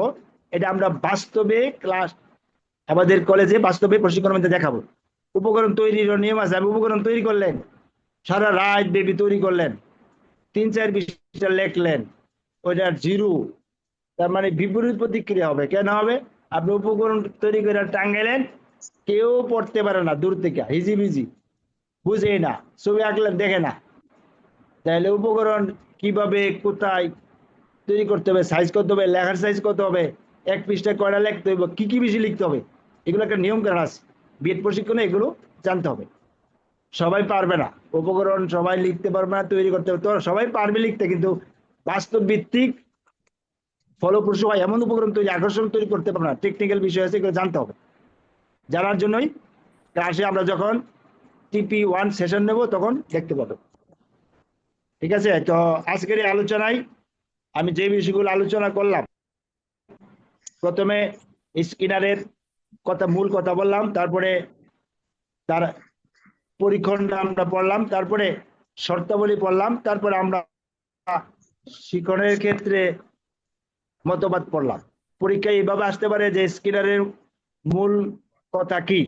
এটা আমরা বাস্তবে ক্লাস আমাদের কলেজে বাস্তবে প্রশিক্ষণের মধ্যে দেখাবো। উপকরণ তৈরির নিয়ম আছে। আপনি উপকরণ তৈরি করলেন, সারা রাত বেবি তৈরি করলেন, 3-4 পৃষ্ঠা লেখলেন, ওইটার জিরো, তার মানে বিপরীত প্রতিক্রিয়া হবে। কেন হবে? আপনি উপকরণ তৈরি করে টাঙ্গাইলেন, কেউ পড়তে পারে না, দূর থেকে হিজিবিজি, বুঝে না, ছবি আঁকলেন দেখে না। তাহলে উপকরণ কিভাবে, কোথায় তৈরি করতে হবে, সাইজ করতে হবে, লেখার সাইজ কত হবে, 1 পৃষ্ঠায় কয়টা লিখতে হবে, কি কি বেশি লিখতে হবে, এগুলো একটা নিয়ম কানুন আছে। বিএড প্রশিক্ষণে এগুলো জানতে হবে। সবাই পারবে না, উপকরণ সবাই লিখতে পারবে না, তৈরি করতে হবে। তো সবাই পারবে লিখতে, কিন্তু বাস্তব ভিত্তিক ফলপ্রসূ হয় এমন উপকরণ তৈরি, আকর্ষণ তৈরি করতে পারবে না। টেকনিক্যাল বিষয় আছে, এগুলো জানতে হবে। জানার জন্যই ক্লাসে আমরা যখন TP1 সেশন নেব তখন দেখতে পাবো। ঠিক আছে? তো আজকের এই আলোচনায় আমি যে বিষয়গুলো আলোচনা করলাম, প্রথমে স্কিনারের মূল কথা বললাম, তারপরে তার পরীক্ষণটা আমরা পড়লাম, তারপরে শর্তাবলী পড়লাম, তারপরে আমরা শিক্ষণের ক্ষেত্রে মতবাদ পড়লাম। পরীক্ষায় এইভাবে আসতে পারে যে স্কিনারের মূল কথা কি,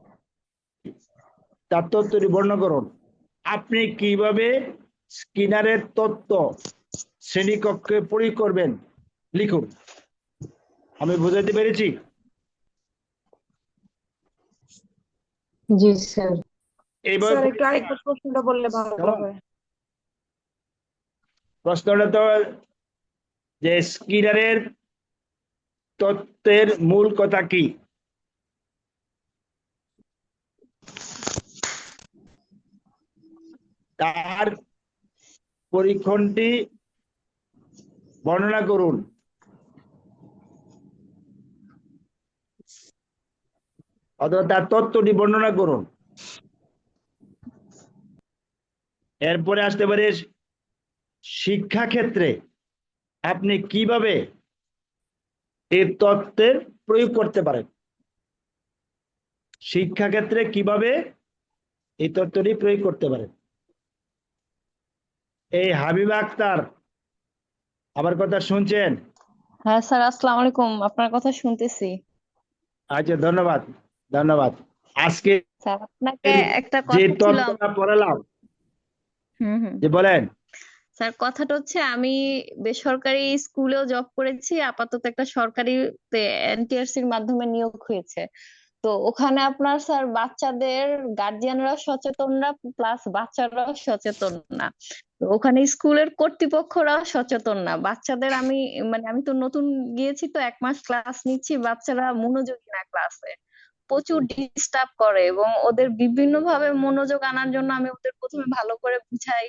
তার তত্ত্বটি বর্ণনা করুন। আপনি কিভাবে স্কিনারের তত্ত্ব শ্রেণীকক্ষে প্রয়োগ করবেন লিখুন। আমি বুঝাতে পেরেছি? জি স্যার। এইভাবে স্যার একটু আরেকবার প্রশ্নটা বললে ভালো হয়। প্রশ্নটা তো যে স্কিনারের তত্ত্বের মূল কথা কি, তার পরীক্ষণটি বর্ণনা করুন। অথবা তার তত্ত্বটি বর্ণনা করুন। এরপরে আসতে পারে শিক্ষা ক্ষেত্রে আপনি কিভাবে এই তত্ত্বের প্রয়োগ করতে পারেন। শিক্ষা ক্ষেত্রে কিভাবে এই তত্ত্বটি প্রয়োগ করতে পারেন। এই হাবিবা আক্তার, আমার কথা শুনছেন? হ্যাঁ স্যার, আসসালামু আলাইকুম, আপনার কথা শুনতেছি। আচ্ছা, ধন্যবাদ ধন্যবাদ। আজকে স্যার আপনাকে একটা যে কথা ছিল তত্ত্বটা পড়ালাম, হুম। যে বলেন। স্যার কথাটা হচ্ছে, আমি বেসরকারি স্কুলেও জব করেছি, আপাতত একটা সরকারি এনটিআরসির মাধ্যমে নিয়োগ হয়েছে। তো ওখানে আপনার স্যার বাচ্চাদের গার্জিয়ানরা সচেতন না, প্লাস বাচ্চারাও সচেতন না। তো ওখানে স্কুলের কর্তৃপক্ষরাও সচেতন না। বাচ্চাদের আমি তো নতুন গিয়েছি, তো 1 মাস ক্লাস নিচ্ছি, বাচ্চারা মনোযোগী না ক্লাসে, প্রচুর ডিস্টার্ব করে এবং ওদের বিভিন্ন ভাবে মনোযোগ আনার জন্য আমি ওদের প্রথমে ভালো করে বুঝাই।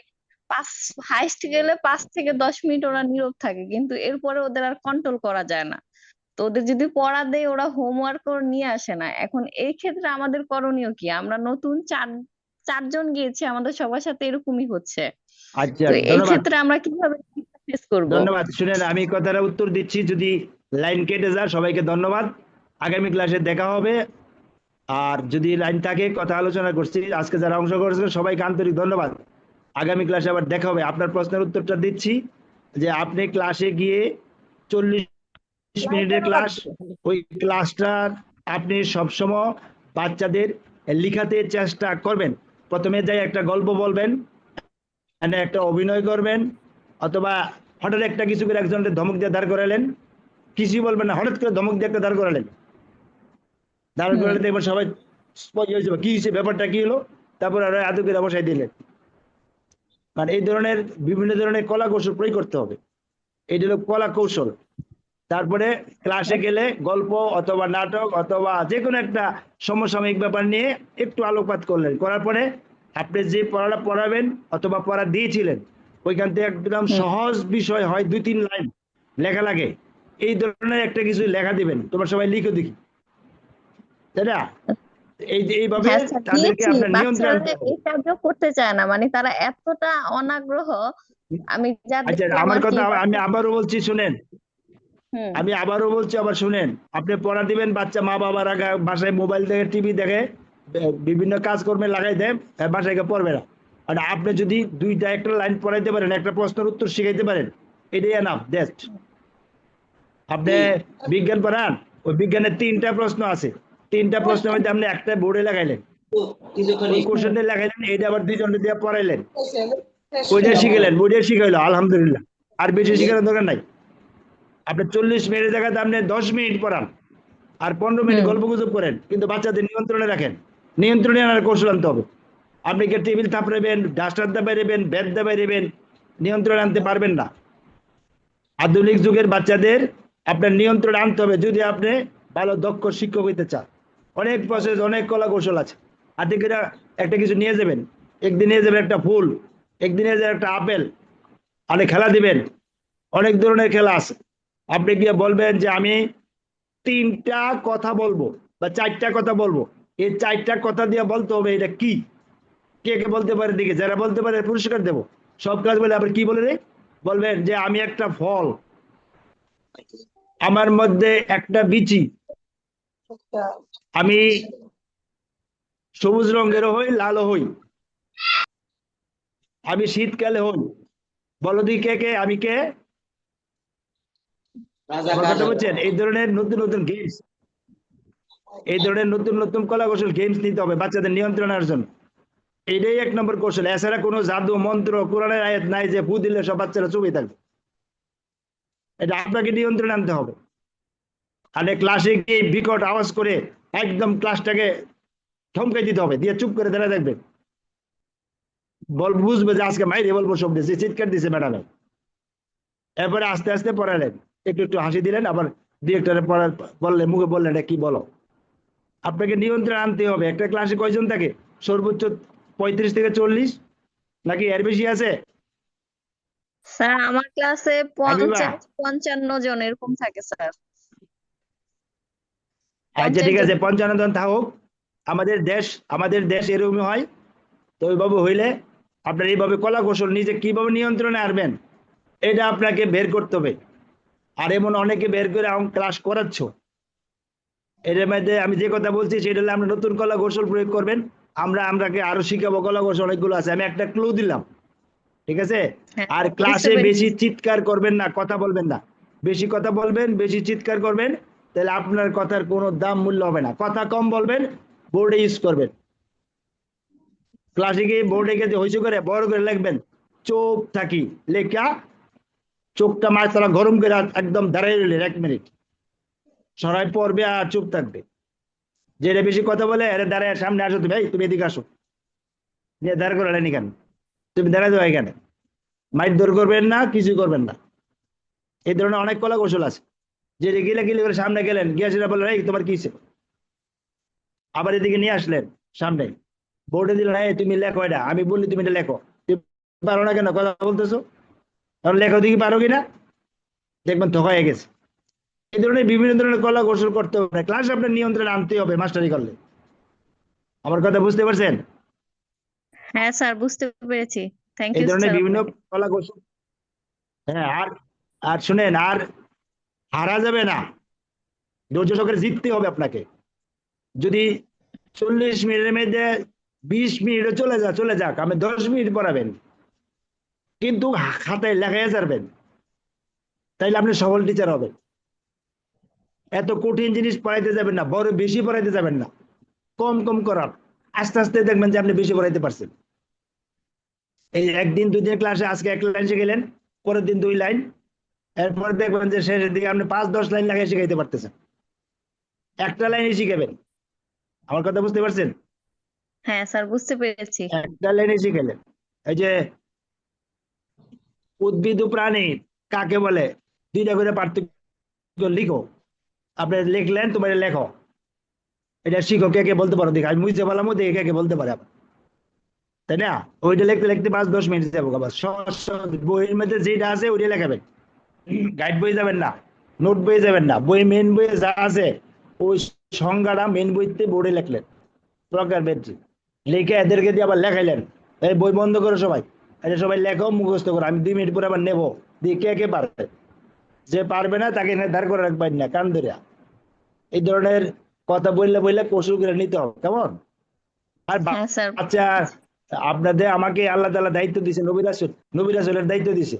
হাইস্ট গেলে 5 থেকে 10 মিনিট ওরা নীরব থাকে, কিন্তু এরপরে ওদের আর কন্ট্রোল করা যায় না। তো ওদের যদি পড়া দেয়, ওরা হোমওয়ার্ক নিয়ে আসে না। এখন এই ক্ষেত্রে আমাদের করণীয় কি? আমরা নতুন চারজন গিয়েছি, আমাদের সবার সাথে এরকমই হচ্ছে। আচ্ছা, তো এই ধন্যবাদ ক্ষেত্রে আমরা কিভাবে ফেস করব? ধন্যবাদ। শুনেন, আমি কথাটা উত্তর দিচ্ছি, যদি লাইন কেটে যায় সবাইকে ধন্যবাদ। আগামী ক্লাসে দেখা হবে। আর যদি লাইন থাকে, কথা আলোচনা করছি, আজকে যারা অংশগ্রহণ করেছেন সবাইকে আন্তরিক ধন্যবাদ। আগামী ক্লাসে আবার দেখা হবে। আপনার প্রশ্নের উত্তরটা দিচ্ছি, যে আপনি ক্লাসে গিয়ে 40 মিনিটের ক্লাস, ওই ক্লাসটা আপনি সবসময় বাচ্চাদের লিখাতে চেষ্টা করবেন। প্রথমে যাই একটা গল্প বলবেন, মানে একটা অভিনয় করবেন, অথবা হঠাৎ একটা কিছু করে একজনকে ধমক দিয়ে দাঁড় করালেন, কিছুই বলবেন না, হঠাৎ করে ধমক দিয়ে একটা দাঁড় করালেন, দাঁড় করালে দেখবেন সবাই হয়ে যাবে, কি হয়েছে, ব্যাপারটা কি হলো, তারপর আরো এত করে বসাই দিলেন। মানে এই ধরনের বিভিন্ন ধরনের কলা কৌশল প্রয়োগ করতে হবে। এইটা হলো কলা কৌশল। তারপরে ক্লাসে গেলে গল্প অথবা নাটক অথবা যে কোনো একটা সমসাময়িক ব্যাপার নিয়ে একটু আলোকপাত করলেন, করার পরে আপনি যে পড়াটা পড়াবেন অথবা পড়া দিয়েছিলেন, ওইখান থেকে একদম সহজ বিষয় হয় 2-3 লাইন লেখা লাগে, এই ধরনের একটা কিছু লেখা দিবেন, তোমরা সবাই লিখে দেখি, তাই না? এইভাবে হ্যাঁ স্যার, তাদেরকে দিয়েছি। আপনার নিয়ন্ত্রণ বাচ্চারা এই কাজও করতে চায় না, মানে তারা এতটা অনাগ্রহ। আমি যা আচ্ছা, দেখলাম আমার আর কি। কথা আমি আবারও বলছি, শুনেন, হুম আমি আবারও বলছি, আবার শুনেন। আপনি পড়া দিবেন, বাচ্চা মা বাবারা বাসায় মোবাইল দেখে, টিভি দেখে, বিভিন্ন কাজকর্মে লাগাই দেয়, বাসায় গিয়ে পড়বে না। আর আপনি যদি দুইটা একটা লাইন পড়াইতে পারেন, একটা প্রশ্নের উত্তর শিখাইতে পারেন, এটাই এনাফ, বেস্ট। আপনি বিজ্ঞান পড়ান, ওই বিজ্ঞানের 3টা প্রশ্ন আছে, 3টা প্রশ্নের মধ্যে আপনি একটা বোর্ডে লাগাইলেন, ওই কোশ্চেনটা লাগাইলেন, এটা আবার 2 জনে দিয়ে পড়াইলেন, ওইটা শিখাইলেন, ওইটা শিখাইলো, আলহামদুলিল্লাহ। আর বেশি শিখানোর দরকার নাই। আপনি 40 মিনিটের জায়গাতে আপনি 10 মিনিট পড়ান, আর 15 মিনিট গল্প গুজব করেন, কিন্তু বাচ্চাদের নিয়ন্ত্রণে রাখেন। নিয়ন্ত্রণে আনার কৌশল আনতে হবে। আপনি কি টেবিল থাপড়াবেন, ডাস্টার দাবাইবেন, ব্যাট দাবাইবেন, নিয়ন্ত্রণে আনতে পারবেন না। আধুনিক যুগের বাচ্চাদের আপনার নিয়ন্ত্রণে আনতে হবে, যদি আপনি ভালো দক্ষ শিক্ষক হইতে চান। অনেক প্রসেস, অনেক কলা কৌশল আছে। হাতে করে একটা কিছু নিয়ে যাবেন, একদিন নিয়ে যাবেন একটা ফুল, একদিন নিয়ে যাবেন একটা আপেল, অনেক খেলা দিবেন, অনেক ধরনের খেলা আছে। আপনি গিয়ে বলবেন যে আমি 3টা কথা বলবো বা 4টা কথা বলবো, এই 4টা কথা দিয়ে বলতে হবে এটা কি, কে কে বলতে পারে দিকে, যারা বলতে পারে পুরস্কার দেবো। সব কাজ বলে আবার কি বলে রে, বলবেন যে আমি একটা ফল, আমার মধ্যে একটা বিচি, আমি সবুজ রঙের হই, লালও হই, আমি শীতকালে হই। বলো দি কে কে, আমি কে? আমার কথা বলছেন? এই ধরনের নতুন নতুন গেমস, এই ধরনের নতুন নতুন কলা কৌশল গেমস নিতে হবে বাচ্চাদের নিয়ন্ত্রণের জন্য। এটাই 1 নম্বর কৌশল। এছাড়া কোনো জাদু মন্ত্র কোরআনের আয়াত নাই যে ফু দিলে সব বাচ্চারা চুপে থাকবে। এটা আপনাকে নিয়ন্ত্রণে আনতে হবে। আর ক্লাসে গিয়ে বিকট আওয়াজ করে একদম ক্লাসটাকে থমকে দিতে হবে, দিয়ে চুপ করে দাঁড়ায় থাকবে। বুঝবে যে আজকে মাইরে বলবো সব দিয়েছে, চিৎকার দিছে ম্যাডামে। এরপরে আস্তে আস্তে পড়ালেন, একটু একটু হাসি দিলেন, আবার ডিরেক্টরে বললেন, মুখে বললেন এটা কি বলো। আপনাকে নিয়ন্ত্রণ আনতে হবে। একটা ক্লাসে কয়জন থাকে? সর্বোচ্চ 35 থেকে 40, নাকি এর বেশি আছে? স্যার আমার ক্লাসে হাবিবা, 50-55 জন এরকম থাকে স্যার। আচ্ছা ঠিক 50 আছে, জন। 55 জন থাকুক। আমাদের দেশ এরকমই হয়। তো ওইভাবে হইলে আপনার এইভাবে কলা কৌশল নিজে কিভাবে নিয়ন্ত্রণে আনবেন এটা আপনাকে বের করতে হবে। আর এমন অনেকে বের করে ক্লাস করাচ্ছ, এর মধ্যে আমি যে কথা বলছি সেটা হলে আমরা নতুন কলা কৌশল প্রয়োগ করবেন। আমরাকে আরো শিখাবো, কলা কৌশল অনেকগুলো আছে। আমি একটা ক্লু দিলাম, ঠিক আছে? হ্যাঁ আর বুঝতে ক্লাসে পেরেছি। বেশি চিৎকার করবেন না, কথা বলবেন না। বেশি কথা বলবেন, বেশি চিৎকার করবেন, তাহলে আপনার কথার কোনো দাম মূল্য হবে না। কথা কম বলবেন, বোর্ডে ইউজ করবেন। ক্লাসে গিয়ে বোর্ডে গিয়ে হইচু করে বড় করে লিখবেন, চুপ থাকি লেখা, চোখটা মাথাটা গরম করে একদম দাঁড়িয়ে রইলেন 1 মিনিট, সবাই পড়বে আর চুপ থাকবে। যেটা বেশি কথা বলে এর দাঁড়ায় সামনে আসো, তুমি তুমি এদিকে আসো, নিয়ে দাঁড় করালেন কেন, তুমি দাঁড়ায় যাও এখানে। মাইক দৌড় করবেন না, কিছু করবেন না। এই ধরনের অনেক কলা কৌশল আছে। যে গিলে গিলে করে সামনে গেলেন, গিয়ে সেটা বললেন এই তোমার কি, আবার এদিকে নিয়ে আসলেন সামনে, বোর্ডে দিলেন এই তুমি লেখো এটা, আমি বললি তুমি এটা লেখো। তুমি পারো না কেন, কথা বলতেছো, কারণ লেখো দেখি পারো কিনা, দেখবেন ধোকা হয়ে গেছে। এই ধরনের বিভিন্ন ধরনের কলা কৌশল করতে হবে, ক্লাস আপনার নিয়ন্ত্রণে আনতে হবে মাস্টারি করলে। আমার কথা বুঝতে পারছেন? হ্যাঁ স্যার বুঝতে পেরেছি। থ্যাংক এই ইউ ধরনের স্যার বিভিন্ন আপনাকে। কলা কৌশল। হ্যাঁ, আর আর শুনেন, আর হারা যাবে না, ধৈর্য সহকারে জিততে হবে আপনাকে। যদি 40 মিনিটের মধ্যে 20 মিনিটে চলে যাক, আমি 10 মিনিট পড়াবেন, কিন্তু খাতায় লেখাই যাবেন, তাইলে আপনি সফল টিচার হবেন। এত কঠিন জিনিস পড়াইতে যাবেন না, বড় বেশি পড়াইতে যাবেন না, কম কম করার। আস্তে আস্তে দেখবেন যে আপনি বেশি পড়াইতে পারছেন। এই 1 দিন 2 দিন ক্লাসে আজকে 1 লাইন শিখাইলেন, পরের দিন 2 লাইন, এরপর দেখবেন যে শেষের দিকে আপনি 5-10 লাইন লেখায় শিখাইতে পারতেছেন। একটা লাইনই শিখাবেন। আমার কথা বুঝতে পারছেন? হ্যাঁ স্যার বুঝতে পেরেছি। একটা লাইনই শিখাইলেন। এই যে উদ্ভিদ ও প্রাণী কাকে বলে 2টা করে পার্থক্য লিখো। আপনি লিখলেন, তোমার লেখো, এটা শিখো, কে কে বলতে পারো দেখি, আমি বুঝতে পারলাম দেখে কে কে বলতে পারে, তাই না? ওইটা লিখতে লিখতে 5-10 মিনিট যাবো। আবার বইয়ের মধ্যে যেটা আছে ওইটা লেখাবেন, গাইড বই যাবেন না, নোট বই যাবেন না। বই মেন বইয়ে যা আছে ওই সংজ্ঞাটা মেন বইতে বোর্ডে লিখলেন, প্রকার বেদটি লিখে এদেরকে দিয়ে আবার লেখাইলেন, এই বই বন্ধ করো সবাই, এটা সবাই লেখো, মুখস্থ করো, আমি 2 মিনিট পরে আবার নেবো, দিয়ে কে কে পারবে, যে পারবে না তাকে নির্ধার করে রাখবেন না, কান ধরিয়া। এই ধরনের কথা বললে বললে কৌশল করে নিতে হবে, কেমন? আর হ্যাঁ স্যার আচ্ছা, আপনাদের আমাকে আল্লাহ তাআলা দায়িত্ব দিয়েছে, নবী রাসূলের দায়িত্ব দিয়েছে,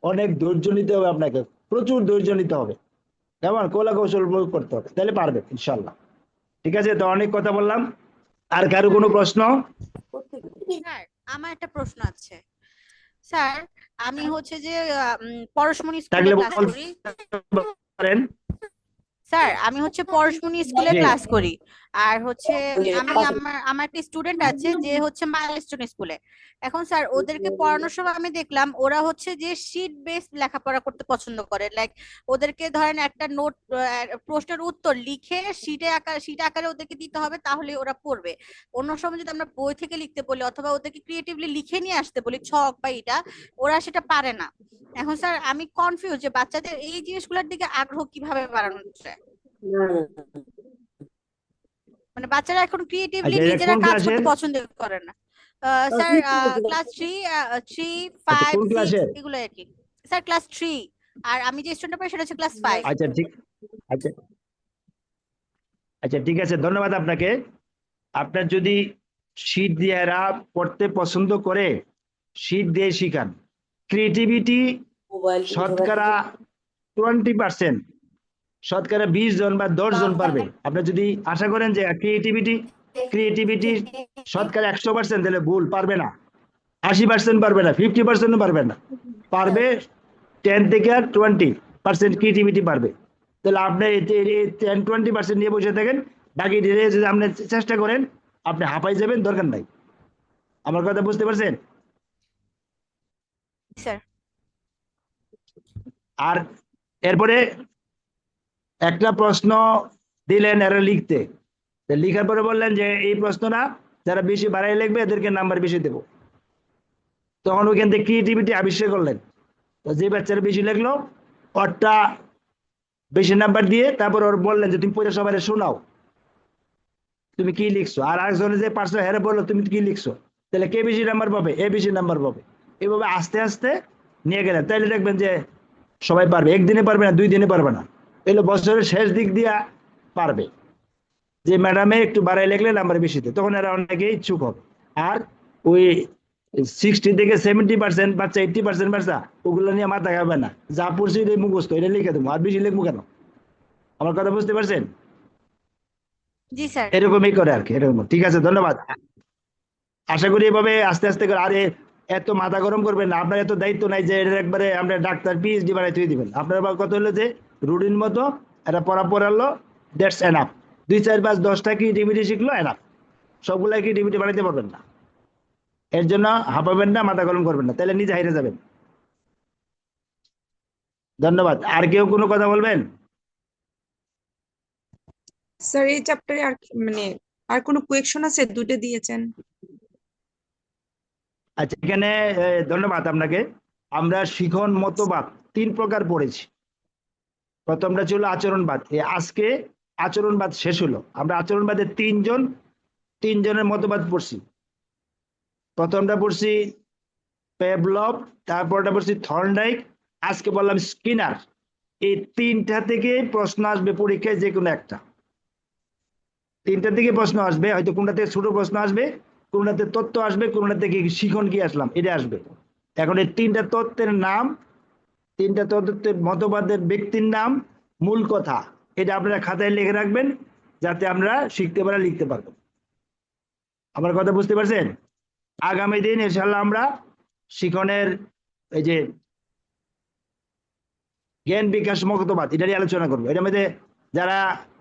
অনেক ধৈর্য নিতে হবে আপনাকে, প্রচুর ধৈর্য নিতে হবে, কেমন? কলা কৌশল প্রয়োগ করতে হবে, তাহলে পারবে ইনশাল্লাহ। ঠিক আছে, তো অনেক কথা বললাম। আর কারো কোনো প্রশ্ন? স্যার আমার একটা প্রশ্ন আছে স্যার। আমি হচ্ছে যে পরশমণি স্কুলে থাকলে ক্লাস বলতে করি পারেন। স্যার। আমি হচ্ছে পরশমণি স্কুলে জি। ক্লাস করি। আর হচ্ছে আমি আমার একটা স্টুডেন্ট আছে যে হচ্ছে মাইলস্টোন স্কুলে। এখন স্যার ওদেরকে পড়ানোর সময় আমি দেখলাম ওরা হচ্ছে যে শিট বেসড লেখাপড়া করতে পছন্দ করে। লাইক ওদেরকে ধরেন একটা নোট প্রশ্নের উত্তর লিখে শিট আকারে ওদেরকে দিতে হবে, তাহলে ওরা পড়বে। অন্য সময় যদি আমরা বই থেকে লিখতে বলি অথবা ওদেরকে ক্রিয়েটিভলি লিখে নিয়ে আসতে বলি ছক বা এটা, ওরা সেটা পারে না। এখন স্যার আমি কনফিউজ যে বাচ্চাদের এই জিনিসগুলোর দিকে আগ্রহ কিভাবে বাড়ানো যায়। মানে বাচ্চারা এখন ক্রিয়েটিভলি আচ্ছা, এটা নিজেরা কোন কাজ ক্লাসের? করতে পছন্দ করে না। স্যার ক্লাস 3, 5, কোন 6 ক্লাসের? এগুলো আর কি। স্যার ক্লাস 3, আর আমি যে স্টুডেন্ট পাই সেটা হচ্ছে ক্লাস 5। আচ্ছা ঠিক আচ্ছা আচ্ছা ঠিক আছে, ধন্যবাদ আপনাকে। আপনার যদি শীট দিয়ে এরা পড়তে পছন্দ করে, শীট দিয়ে শিখান। ক্রিয়েটিভিটি শতকরা 20%, শতকরা 20 জন বা 10 জন পারবে। আপনি যদি আশা করেন যে ক্রিয়েটিভিটি শতকরা 100%, তাহলে ভুল, পারবে না। 80% পারবে না, 50% পারবে না, পারবে 10 থেকে 20% ক্রিয়েটিভিটি পারবে। তাহলে আপনি 10-20% নিয়ে বসে থাকেন, বাকি যদি আপনি চেষ্টা করেন আপনি হাঁপাই যাবেন, দরকার নাই। আমার কথা বুঝতে পারছেন? স্যার আর এরপরে একটা প্রশ্ন দিলেন এরা লিখতে, লিখার পরে বললেন যে এই প্রশ্নটা যারা বেশি বাড়াই লিখবে এদেরকে নাম্বার বেশি দেবো। তখন ওইখান থেকে ক্রিয়েটিভিটি আবিষ্কার করলেন। তো যে বাচ্চারা বেশি লিখলো ওরটা বেশি নাম্বার দিয়ে তারপর ওর বললেন যে তুমি পড়ে সবাই শোনাও তুমি কি লিখছো। আর আরেকজনে যে পারছো হেরে বললো তুমি কি লিখছো, তাহলে কে বেশি নাম্বার পাবে? এ বেশি নাম্বার পাবে। এইভাবে আস্তে আস্তে নিয়ে গেলেন, তাইলে দেখবেন যে সবাই পারবে। একদিনে পারবে না, 2 দিনে পারবে না, এগুলো বছরের শেষ দিক দিয়া পারবে। যে ম্যাডামে একটু বাড়াই লিখলে নাম্বার বেশি দেয়, তখন এরা অনেকে ইচ্ছুক হবে। আর ওই 60 থেকে 70% বাচ্চা, 80% বাচ্চা ওগুলো নিয়ে মাথা খাবে না, যা পড়ছি এটাই মুখস্থ, এটা লিখে দেবো, আর বেশি লিখবো কেন? আমার কথা বুঝতে পারছেন? জি স্যার। এরকমই করে আর কি, এরকম। ঠিক আছে, ধন্যবাদ। আশা করি এভাবে আস্তে আস্তে করে। আরে এত মাথা গরম করবেন না, আপনার এত দায়িত্ব নাই যে এটা একবারে আমরা ডাক্তার পিএইচডি বানাই তুই দিবেন। আপনার কথা হলো যে রুটিন মতো এটা পড়ালো, দ্যাটস এনাফ। 2, 4, 5, 10টা ক্রিয়েটিভিটি শিখলো, এনাফ। সবগুলা ক্রিয়েটিভিটি বানাইতে পারবেন না, এর জন্য হাঁপাবেন না, মাথা গরম করবেন না, তাহলে নিজে হারিয়ে যাবেন। ধন্যবাদ। আর কেউ কোনো কথা বলবেন? স্যার এই চ্যাপ্টারে আর মানে আর কোনো কোয়েকশন আছে? 2টা দিয়েছেন। আচ্ছা, এখানে ধন্যবাদ আপনাকে। আমরা শিখন মতবাদ 3 প্রকার পড়েছি। প্রথমটা ছিল আচরণবাদ, আজকে আচরণবাদ শেষ হলো। আমরা আচরণবাদে 3 জনের মতবাদ পড়ছি। প্রথমটা পড়ছি পেভলভ, তারপরটা পড়ছি থর্নডাইক, আজকে বললাম স্কিনার। এই 3টা থেকে প্রশ্ন আসবে পরীক্ষায়, যে কোনো একটা। 3টা থেকে প্রশ্ন আসবে, হয়তো কোনটা থেকে ছোট প্রশ্ন আসবে, কোনটাতে তত্ত্ব আসবে, কোনটা থেকে শিখন কি আসলাম এটা আসবে। এখন এই 3টা তত্ত্বের নাম, 3টা তত্ত্বের মতবাদের ব্যক্তির নাম, মূল কথা, এটা আপনারা খাতায় লিখে রাখবেন, যাতে আমরা শিখতে পারা, লিখতে পারবো। আমার কথা বুঝতে পারছেন? আগামী দিন ইনশাআল্লাহ আমরা শিখনের এই যে জ্ঞান বিকাশ মতবাদ এটা নিয়ে আলোচনা করবো। এটার মধ্যে যারা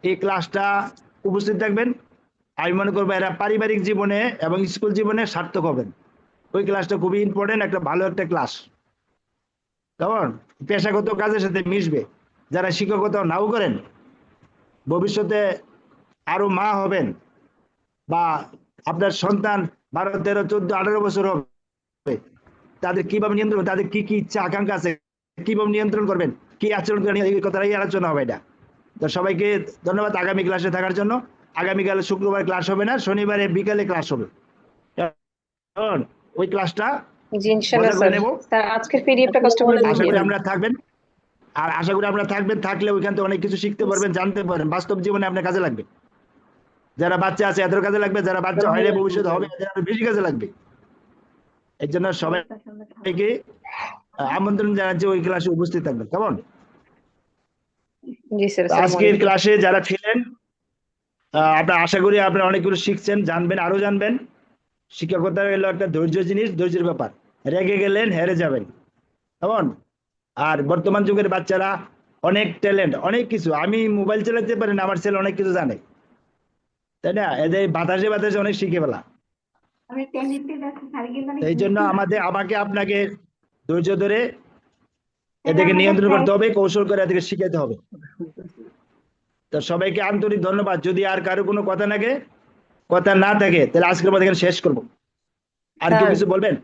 এই ক্লাসটা উপস্থিত থাকবেন, আমি মনে করবো এরা পারিবারিক জীবনে এবং স্কুল জীবনে সার্থক হবেন। ওই ক্লাসটা খুবই ইম্পর্টেন্ট, একটা ভালো একটা ক্লাস। কেমন? পেশাগত কাজের সাথে মিশবে। যারা শিক্ষকতা নাও করেন, ভবিষ্যতে আরো মা হবেন, বা আপনার সন্তান 12, 13, 14, 18 বছর হবে, তাদের কিভাবে নিয়ন্ত্রণ, তাদের কি কি ইচ্ছা আকাঙ্ক্ষা আছে, কিভাবে নিয়ন্ত্রণ করবেন, কি আচরণ করেন, এই কথাটাই আলোচনা হবে এটা। তো সবাইকে ধন্যবাদ আগামী ক্লাসে থাকার জন্য। আগামীকাল শুক্রবার ক্লাস হবে না, শনিবারে বিকালে ক্লাস হবে। ওই ক্লাসটা জি ইনশাআল্লাহ মজা করে স্যার। নেব। স্যার আজকের পিডিএফটা কষ্ট করে আশা দিয়ে করি দিন। আমরা থাকবেন, আর আশা করি আপনারা থাকবেন, থাকলে ওইখান থেকে অনেক কিছু শিখতে পারবেন, জানতে পারবেন, বাস্তব জীবনে আপনার কাজে লাগবে। যারা বাচ্চা আছে এদের কাজে লাগবে, যারা বাচ্চা হয় না ভবিষ্যতে হবে এদের আরো বেশি কাজে লাগবে। এর জন্য সবাইকে আমন্ত্রণ জানাচ্ছি ওই ক্লাসে উপস্থিত থাকবেন। কেমন? জি স্যার। আজকের ক্লাসে যারা ছিলেন, আপনার আশা করি আপনারা অনেক কিছু শিখছেন, জানবেন, আরো জানবেন। শিক্ষকতা হলো একটা ধৈর্য জিনিস, ধৈর্যের ব্যাপার। রেগে গেলেন হেরে যাবেন, কেমন? আর বর্তমান যুগের বাচ্চারা অনেক ট্যালেন্ট, অনেক কিছু। আমি মোবাইল চালাতে পারি না, আমার ছেলে অনেক কিছু জানে। তাই না? এদের বাতাসে বাতাসে অনেক শিখে ফেলা। এই জন্য আমাকে আপনাকে ধৈর্য ধরে এদেরকে নিয়ন্ত্রণ করতে হবে, কৌশল করে এদেরকে শিখাতে হবে। তো সবাইকে আন্তরিক ধন্যবাদ। যদি আর কারো কোনো কথা না থাকে তাহলে আজকের মতো এখানে শেষ করবো। আর কেউ স্যার কিছু বলবেন?